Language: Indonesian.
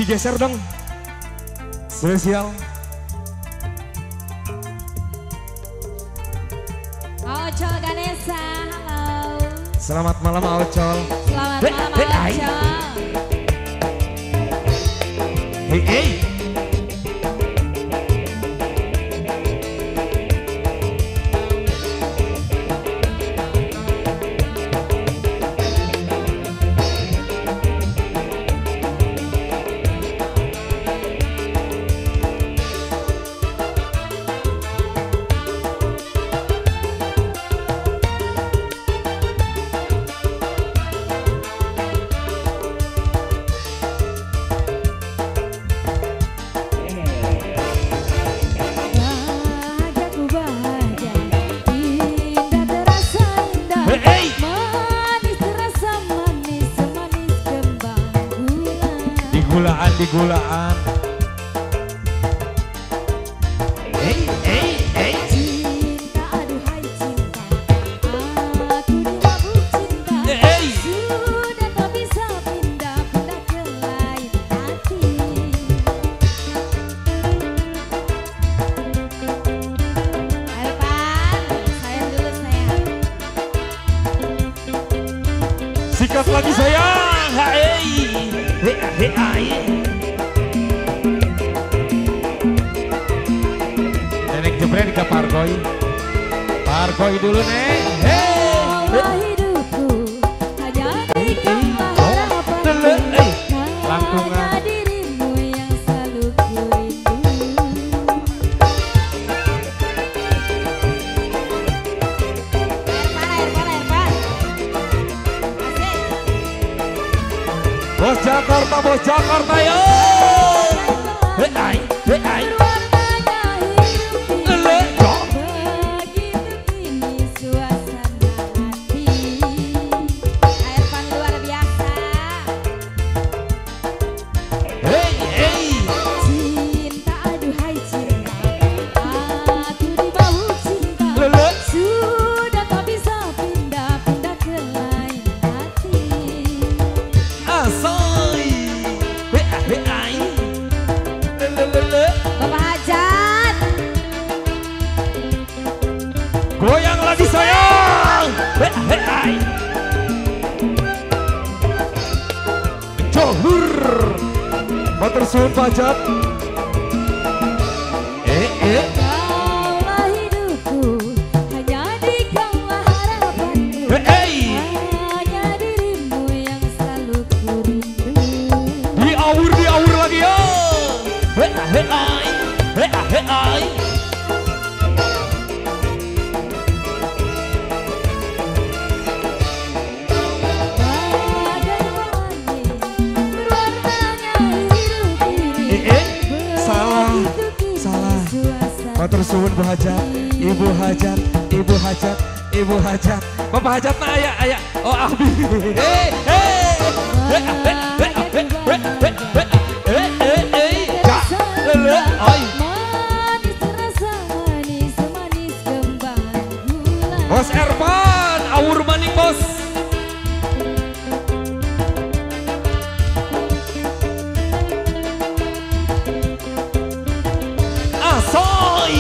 Digeser dong. Spesial. Ocol Ganesha, halo. Selamat malam Ocol. Selamat malam Ocol. Hey. Digulaan. Cinta, aduhai cinta, aku dimabuk cinta. Sudah tak bisa pindah-pindah ke lain hati. Erpan, sayang dulu sayang. Sikat lagi sayang. Nenek jebret ke Parkoy. Parkoy dulu Nek. Seolah hidupku hanya engkaulah harapanku. Langkungan. Hanya dirimu yang selalu ku rindu. Erpan. Asik. Bos Jakarta yo. Begitu kini suasana hati. Erpan luar biasa. Cinta, aduhai cinta, aku dimabuk cinta. Sudah tak bisa pindah-pindah ke lain hati. Bapak Hajat, Goyang lagi sayang. Johur. Matur suwun Pak Hajat. kaulah hidupku, hanya dikaulah harapanku. Hanya dirimu yang selalu ku rindu. Diaur lagi ya. Salah. Matur suwun Bu Hajat, Ibu Hajat. Bapak Hajat nah aya. Oh Abi. Bos Erpan, awur maning bos. Asoy.